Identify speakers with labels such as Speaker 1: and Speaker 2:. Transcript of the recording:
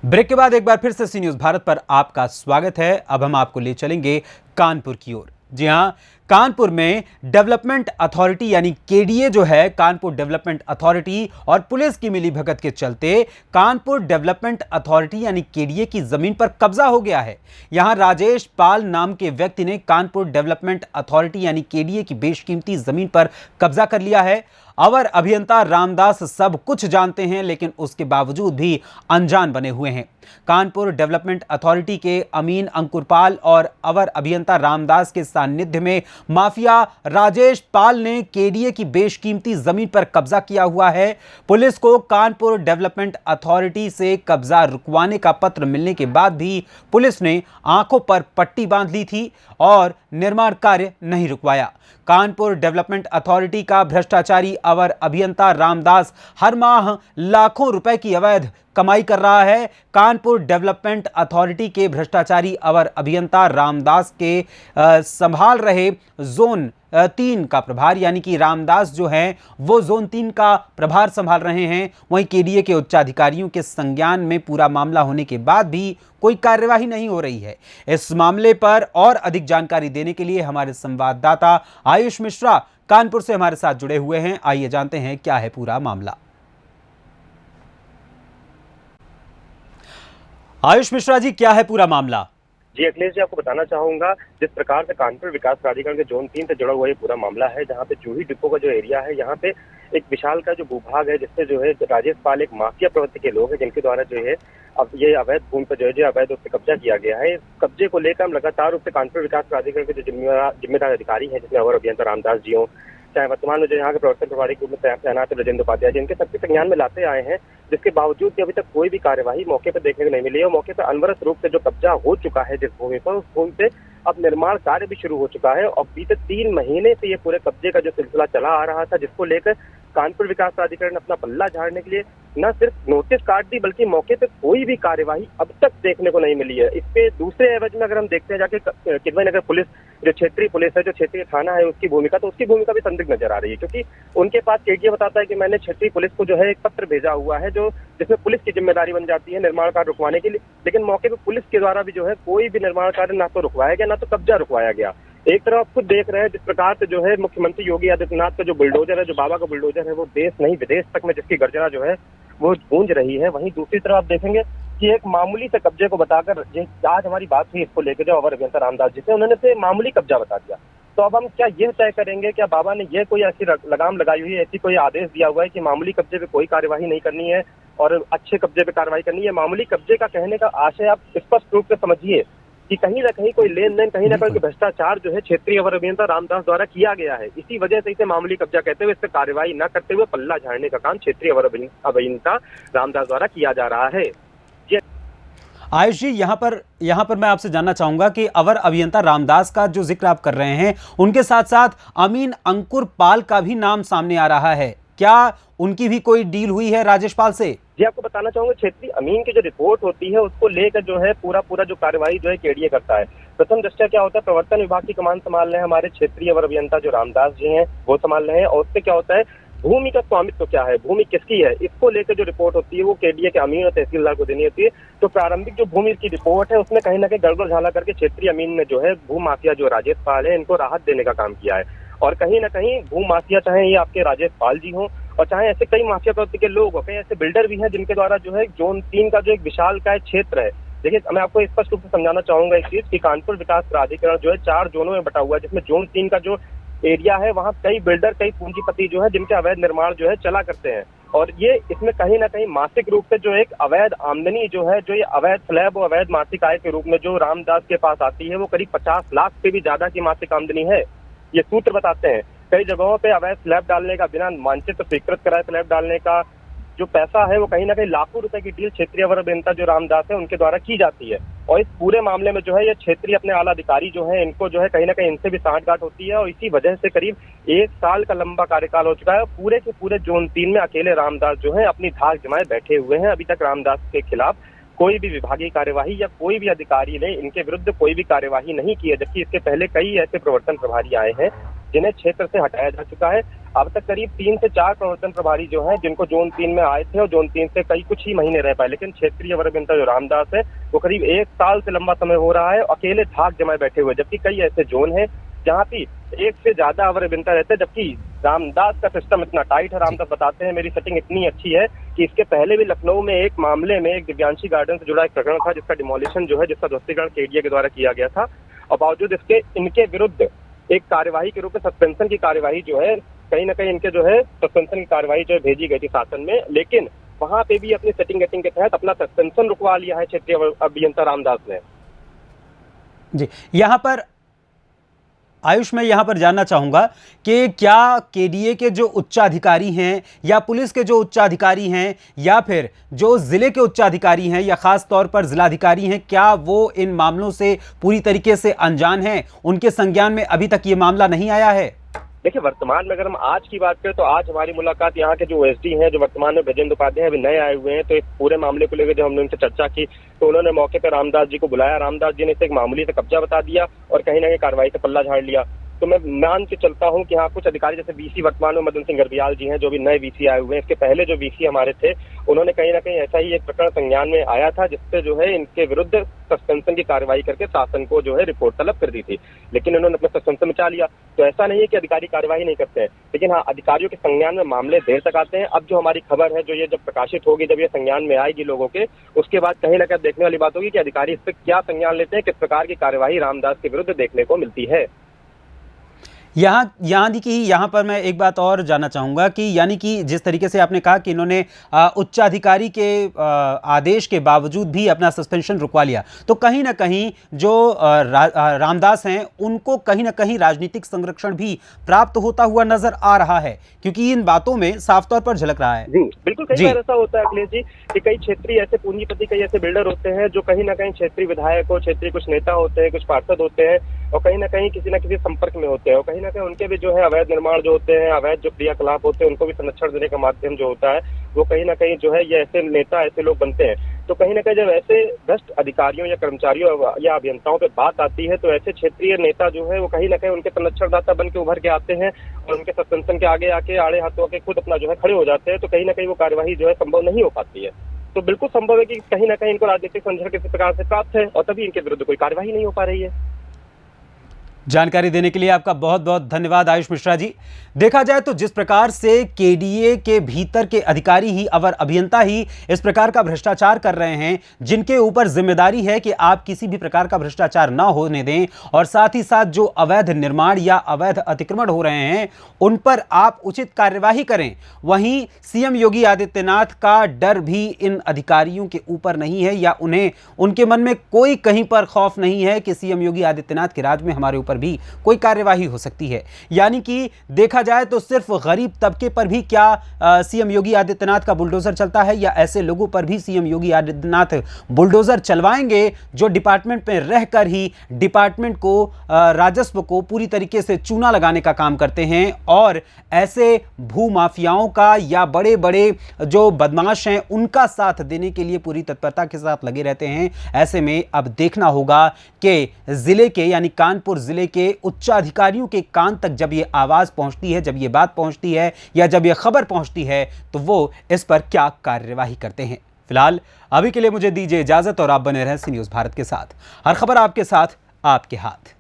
Speaker 1: Break के बाद एक बार फिर से सी न्यूज भारत पर आपका स्वागत है। अब हम आपको ले चलेंगे कानपुर की ओर। जी हां, कानपुर में डेवलपमेंट अथॉरिटी यानी केडीए जो है, कानपुर डेवलपमेंट अथॉरिटी और पुलिस की मिलीभगत के चलते कानपुर डेवलपमेंट अथॉरिटी यानी केडीए की जमीन पर कब्जा हो गया है। यहां राजेश पाल नाम के व्यक्ति ने कानपुर डेवलपमेंट अथॉरिटी यानी केडीए की बेशकीमती जमीन पर कब्जा कर लिया है। अवर अभियंता रामदास सब कुछ जानते हैं, लेकिन उसके बावजूद भी अनजान बने हुए हैं। कानपुर डेवलपमेंट अथॉरिटी के अमीन अंकुरपाल और अवर अभियंता रामदास के सानिध्य में माफिया राजेश पाल ने केडीए की बेशकीमती जमीन पर कब्जा किया हुआ है। पुलिस को कानपुर डेवलपमेंट अथॉरिटी से कब्जा रुकवाने का पत्र मिलने के बाद भी पुलिस ने आंखों पर पट्टी बांध ली थी और निर्माण कार्य नहीं रुकवाया। कानपुर डेवलपमेंट अथॉरिटी का भ्रष्टाचारी अवर अभियंता रामदास हर माह लाखों रुपए की अवैध कमाई कर रहा है। कानपुर डेवलपमेंट अथॉरिटी के भ्रष्टाचारी अवर अभियंता रामदास के संभाल रहे जोन 3 का प्रभार, यानी कि रामदास जो हैं वो जोन 3 का प्रभार संभाल रहे हैं। वहीं केडीए के उच्चाधिकारियों के संज्ञान में पूरा मामला होने के बाद भी कोई कार्यवाही नहीं हो रही है। इस मामले पर और अधिक जानकारी देने के लिए हमारे संवाददाता आयुष मिश्रा कानपुर से हमारे साथ जुड़े हुए हैं। आइए जानते हैं क्या है पूरा मामला। आयुष मिश्रा जी, क्या है पूरा मामला?
Speaker 2: जी अखिलेश जी, आपको बताना चाहूंगा जिस प्रकार से कानपुर विकास प्राधिकरण के जोन 3 से जुड़ा हुआ ये पूरा मामला है, जहाँ पे जूही डिपो का जो एरिया है, यहाँ पे एक विशाल का जो भूभाग है, जिससे जो है राजेश पाल एक माफिया प्रवृत्ति के लोग हैं, जिनके द्वारा जो है अब ये अवैध भूमि पर जो है अवैध रूप से कब्जा किया गया है। इस कब्जे को लेकर हम लगातार रूप से कानपुर विकास प्राधिकरण के जो जिम्मेदार अधिकारी हैं, जिसमें अवर अभियंता रामदास जी हों, चाहे वर्तमान में जो यहाँ के प्रवर्तन प्रभारी के रूप में तैनात ब्रजेंद्र उपाध्याय जी, इनके सबके संज्ञान में लाते आए हैं, जिसके बावजूद भी अभी तक कोई भी कार्यवाही मौके पर देखने को नहीं मिली है। मौके पर अनवरत रूप से जो कब्जा हो चुका है जिस भूमि पर, उस भूमि पे अब निर्माण कार्य भी शुरू हो चुका है और बीते 3 महीने से ये पूरे कब्जे का जो सिलसिला चला आ रहा था, जिसको लेकर कानपुर विकास प्राधिकरण अपना पल्ला झाड़ने के लिए न सिर्फ नोटिस काट दी, बल्कि मौके पे कोई भी कार्यवाही अब तक देखने को नहीं मिली है। इसके दूसरे एवज में अगर हम देखते हैं जाके किदवई नगर पुलिस, जो क्षेत्रीय पुलिस है, जो क्षेत्रीय थाना है, उसकी भूमिका, तो उसकी भूमिका भी संदिग्ध नजर आ रही है, क्योंकि उनके पास केडीए बताता है कि मैंने क्षेत्रीय पुलिस को जो है एक पत्र भेजा हुआ है, जो जिसमें पुलिस की जिम्मेदारी बन जाती है निर्माण कार्य रुकवाने के लिए, लेकिन मौके पर पुलिस के द्वारा भी जो है कोई भी निर्माण कार्य ना तो रुकवाया गया, ना तो कब्जा रुकवाया गया। एक तरफ आप खुद देख रहे हैं जिस प्रकार से जो है मुख्यमंत्री योगी आदित्यनाथ का जो बुलडोजर है, जो बाबा का बुलडोजर है, वो देश नहीं विदेश तक में जिसकी गर्जना जो है वो गूंज रही है। वहीं दूसरी तरफ आप देखेंगे कि एक मामूली से कब्जे को बताकर, आज हमारी बात हुई इसको लेकर जो अवर अभियंता रामदास जी थे, उन्होंने से मामूली कब्जा बता दिया। तो अब हम क्या यह तय करेंगे, क्या बाबा ने यह कोई ऐसी लगाम लगाई हुई है, ऐसी कोई आदेश दिया हुआ है कि मामूली कब्जे पे कोई कार्यवाही नहीं करनी है और अच्छे कब्जे पे कार्रवाई करनी है? मामूली कब्जे का कहने का आशय आप स्पष्ट रूप से समझिए कि कहीं ना कहीं कोई लेन देन, कहीं ना कहीं भ्रष्टाचार जो है क्षेत्रीय अवर अभियंता रामदास द्वारा किया गया है। इसी वजह से इसे मामूली कब्जा कहते हुए इस पर कार्रवाई न करते हुए पल्ला झाड़ने का काम क्षेत्रीय अवर अभियंता रामदास द्वारा किया जा रहा है।
Speaker 1: आयुष जी, यहाँ पर मैं आपसे जानना चाहूंगा कि अवर अभियंता रामदास का जो जिक्र आप कर रहे हैं, उनके साथ साथ अमीन अंकुर पाल का भी नाम सामने आ रहा है। क्या उनकी भी कोई डील हुई है राजेश पाल से?
Speaker 2: जी आपको बताना चाहूंगा, क्षेत्रीय अमीन की जो रिपोर्ट होती है उसको लेकर जो है पूरा जो कार्यवाही जो है केडीए करता है। प्रथम दृष्टया क्या होता है, प्रवर्तन विभाग की कमान संभाल रहे हैं हमारे क्षेत्रीय अवर अभियंता जो रामदास जी हैं, वो संभाल रहे हैं। और उससे क्या होता है, भूमि का स्वामित्व क्या है, भूमि किसकी है, इसको लेकर जो रिपोर्ट होती है वो केडीए के अमीन और तहसीलदार को देनी होती है। तो प्रारंभिक जो भूमि की रिपोर्ट है उसमें कहीं ना कहीं गड़बड़ झाला करके क्षेत्रीय अमीन ने जो है भू माफिया जो राजेश पाल है, इनको राहत देने का काम किया है। और कहीं ना कहीं भू माफिया, चाहे ये आपके राजेश पाल जी हों और चाहे ऐसे कई माफिया प्रवृत्ति के लोग हो, कई ऐसे बिल्डर भी हैं जिनके द्वारा जो है जोन 3 का जो एक विशाल का क्षेत्र है। देखिए, मैं आपको स्पष्ट रूप से समझाना चाहूंगा एक चीज कि कानपुर विकास प्राधिकरण जो है 4 जोनों में बटा हुआ है, जिसमें जोन 3 का जो एरिया है वहाँ कई बिल्डर, कई पूंजीपति जो है जिनके अवैध निर्माण जो है चला करते हैं। और ये इसमें कहीं ना कहीं मासिक रूप से जो एक अवैध आमदनी जो है, जो ये अवैध स्लैब और अवैध मासिक आय के रूप में जो रामदास के पास आती है, वो करीब 50 लाख से भी ज्यादा की मासिक आमदनी है। ये सूत्र बताते हैं। कई जगहों पे अवैध स्लैब डालने का, बिना मानचित्र स्वीकृत कराए स्लैब डालने का जो पैसा है, वो कहीं ना कहीं लाखों रुपए की डील क्षेत्रीय अवर अभियंता जो रामदास है उनके द्वारा की जाती है। और इस पूरे मामले में जो है ये क्षेत्रीय अपने आला अधिकारी जो है, इनको जो है कहीं ना कहीं इनसे भी सांठगांठ होती है और इसी वजह से करीब 1 साल का लंबा कार्यकाल हो चुका है। पूरे के पूरे जोन 3 में अकेले रामदास जो है अपनी धाक जमाए बैठे हुए हैं। अभी तक रामदास के खिलाफ कोई भी विभागीय कार्यवाही या कोई भी अधिकारी ने इनके विरुद्ध कोई भी कार्यवाही नहीं की है, जबकि इसके पहले कई ऐसे प्रवर्तन प्रभारी आए हैं जिन्हें क्षेत्र से हटाया जा चुका है। अब तक करीब 3 से 4 प्रवर्तन प्रभारी जो हैं, जिनको जोन 3 में आए थे और जोन 3 से कई कुछ ही महीने रह पाए, लेकिन क्षेत्रीय अवर अभियंता जो रामदास है वो करीब 1 साल से लंबा समय हो रहा है अकेले धाक जमाए बैठे हुए, जबकि कई ऐसे जोन हैं जहाँ पे एक से ज्यादा अवर अभियंता रहते हैं, जबकि रामदास का सिस्टम इतना टाइट है। रामदास बताते हैं मेरी सेटिंग इतनी अच्छी है कि इसके पहले भी लखनऊ में एक मामले में एक दिव्यांशी गार्डन से जुड़ा एक प्रकरण था, जिसका डिमोलिशन जो है, जिसका ध्वस्तीकरण केडीए के द्वारा किया गया था, और बावजूद इसके इनके विरुद्ध एक कार्यवाही के रूप में सस्पेंशन की कार्यवाही जो है, कहीं ना कहीं इनके जो है सस्पेंशन की कार्यवाही जो है भेजी गई थी शासन में, लेकिन वहां पे भी अपनी सेटिंग गेटिंग के तहत अपना सस्पेंशन रुकवा लिया है क्षेत्रीय अभियंता रामदास ने।
Speaker 1: जी, यहाँ पर आयुष, मैं यहाँ पर जानना चाहूँगा कि क्या केडीए के जो उच्चाधिकारी हैं या पुलिस के जो उच्चाधिकारी हैं या फिर जो ज़िले के उच्चाधिकारी हैं या ख़ास तौर पर ज़िलाधिकारी हैं, क्या वो इन मामलों से पूरी तरीके से अनजान हैं? उनके संज्ञान में अभी तक ये मामला नहीं आया है?
Speaker 2: देखिए, वर्तमान में अगर हम आज की बात करें तो आज हमारी मुलाकात यहाँ के जो ओएसडी हैं, जो वर्तमान में ब्रजेंद्र उपाध्याय अभी नए आए हुए हैं, तो इस पूरे मामले को लेकर जब हमने उनसे चर्चा की तो उन्होंने मौके पर रामदास जी को बुलाया। रामदास जी ने इसे एक मामूली से कब्जा बता दिया और कहीं ना कहीं कार्रवाई से पल्ला झाड़ लिया। तो मैं मान के चलता हूं कि हाँ, कुछ अधिकारी जैसे वीसी वर्तमान में मदन सिंह गर्बियाल जी हैं, जो भी नए वीसी आए हुए हैं, इसके पहले जो वीसी हमारे थे, उन्होंने कहीं ना कहीं ऐसा ही एक प्रकरण संज्ञान में आया था, जिससे जो है इनके विरुद्ध सस्पेंशन की कार्रवाई करके शासन को जो है रिपोर्ट तलब कर दी थी, लेकिन उन्होंने अपना सस्पेंशन बचा लिया। तो ऐसा नहीं है कि अधिकारी कार्रवाई नहीं करते हैं, लेकिन हाँ, अधिकारियों के संज्ञान में मामले देर तक आते हैं। अब जो हमारी खबर है, जो ये जब प्रकाशित होगी, जब ये संज्ञान में आएगी लोगों के, उसके बाद कहीं ना कहीं देखने वाली बात होगी कि अधिकारी इस पर क्या संज्ञान लेते हैं, किस प्रकार की कार्यवाही रामदास के विरुद्ध देखने को मिलती है।
Speaker 1: यहाँ पर मैं एक बात और जानना चाहूँगा कि यानी कि जिस तरीके से आपने कहा कि इन्होंने उच्चाधिकारी के आदेश के बावजूद भी अपना सस्पेंशन रुकवा लिया, तो कहीं ना कहीं जो रामदास हैं उनको कहीं ना कहीं राजनीतिक संरक्षण भी प्राप्त होता हुआ नजर आ रहा है, क्योंकि इन बातों में साफ तौर पर झलक रहा है।
Speaker 2: जी बिल्कुल, कई बार ऐसा होता है अखिलेश जी कि कई क्षेत्रीय ऐसे पूंजीपति, कई ऐसे बिल्डर होते हैं जो कहीं ना कहीं क्षेत्रीय विधायक हो, क्षेत्रीय कुछ नेता होते हैं, कुछ पार्षद होते हैं, और कहीं ना कहीं किसी न किसी संपर्क में होते हैं, और कहीं ना कहीं उनके भी जो है अवैध निर्माण जो होते हैं, अवैध जो क्रियाकलाप होते हैं, उनको भी संरक्षण देने का माध्यम जो होता है, वो कहीं ना कहीं जो है ये ऐसे नेता, ऐसे लोग बनते हैं। तो कहीं ना कहीं जब ऐसे भ्रष्ट अधिकारियों या कर्मचारियों या अभियंताओं पे बात आती है, तो ऐसे क्षेत्रीय नेता जो है वो कहीं ना कहीं उनके संरक्षणदाता बन के उभर के आते हैं और उनके सस्पेंशन के आगे आके आड़े हाथों के खुद अपना जो है खड़े हो जाते हैं। तो कहीं ना कहीं वो कार्यवाही जो है संभव नहीं हो पाती है। तो बिल्कुल संभव है कि कहीं ना कहीं इनको राजनीतिक संरक्षण किसी प्रकार से प्राप्त है और तभी इनके विरुद्ध कोई कार्यवाही नहीं हो पा रही है।
Speaker 1: जानकारी देने के लिए आपका बहुत बहुत धन्यवाद आयुष मिश्रा जी। देखा जाए तो जिस प्रकार से केडीए के भीतर के अधिकारी ही, अवर अभियंता ही इस प्रकार का भ्रष्टाचार कर रहे हैं, जिनके ऊपर जिम्मेदारी है कि आप किसी भी प्रकार का भ्रष्टाचार ना होने दें, और साथ ही साथ जो अवैध निर्माण या अवैध अतिक्रमण हो रहे हैं उन पर आप उचित कार्यवाही करें, वहीं सीएम योगी आदित्यनाथ का डर भी इन अधिकारियों के ऊपर नहीं है, या उन्हें उनके मन में कोई कहीं पर खौफ नहीं है कि सीएम योगी आदित्यनाथ के राज में हमारे ऊपर भी कोई कार्यवाही हो सकती है। यानी कि देखा जाए तो सिर्फ गरीब तबके पर भी क्या सीएम योगी आदित्यनाथ का बुलडोजर चलता है, या ऐसे लोगों पर भी सीएम योगी आदित्यनाथ बुलडोजर चलवाएंगे जो डिपार्टमेंट में रहकर ही डिपार्टमेंट को, राजस्व को पूरी तरीके से चूना लगाने का काम करते हैं, और ऐसे भू माफियाओं का या बड़े बड़े जो बदमाश हैं उनका साथ देने के लिए पूरी तत्परता के साथ लगे रहते हैं। ऐसे में अब देखना होगा कि जिले के, यानी कानपुर जिले के उच्चाधिकारियों के कान तक जब ये आवाज पहुंचती है, जब ये बात पहुंचती है, या जब ये खबर पहुंचती है, तो वो इस पर क्या कार्यवाही करते हैं। फिलहाल अभी के लिए मुझे दीजिए इजाजत और आप बने रहें सी न्यूज़ भारत के साथ। हर खबर आपके साथ, आपके हाथ।